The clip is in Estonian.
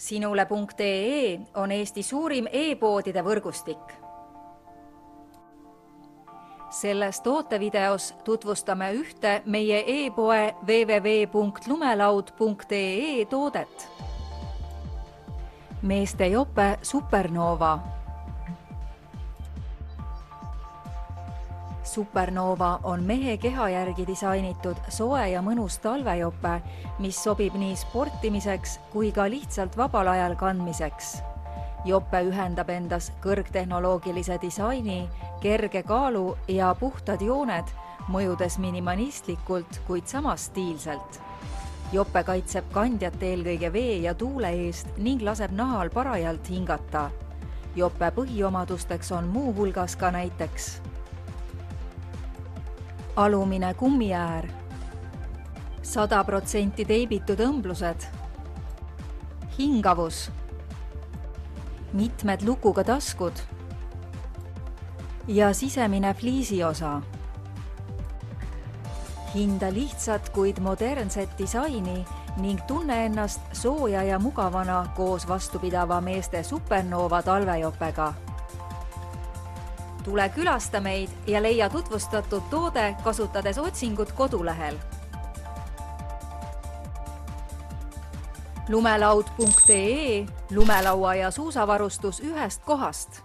Sinule.ee on Eesti suurim e-poodide võrgustik. Selles tootevideos tutvustame ühte meie e-poe www.lumelaud.ee toodet. Meeste jope Supernova. Supernova on mehe keha järgi disainitud soe ja mõnus talvejope, mis sobib nii sportimiseks kui ka lihtsalt vabal ajal kandmiseks. Jope ühendab endas kõrgtehnoloogilise disaini, kerge kaalu ja puhtad jooned, mõjudes minimalistlikult, kuid samas stiilselt. Jope kaitseb kandjat eelkõige vee ja tuule eest ning laseb nahal parajalt hingata. Jope põhiomadusteks on muu hulgas ka näiteks alumine kummiäär, 100% teibitud õmblused, hingavus, mitmed lukuga taskud ja sisemine fliisiosa. Hinda lihtsat, kuid modernset disaini ning tunne ennast sooja ja mugavana koos vastupidava meeste Supernova talvejopega. Tule külasta meid ja leia tutvustatud toode kasutades otsingut kodulehel. Lumelaud.ee, lumelaua ja suusavarustus ühest kohast.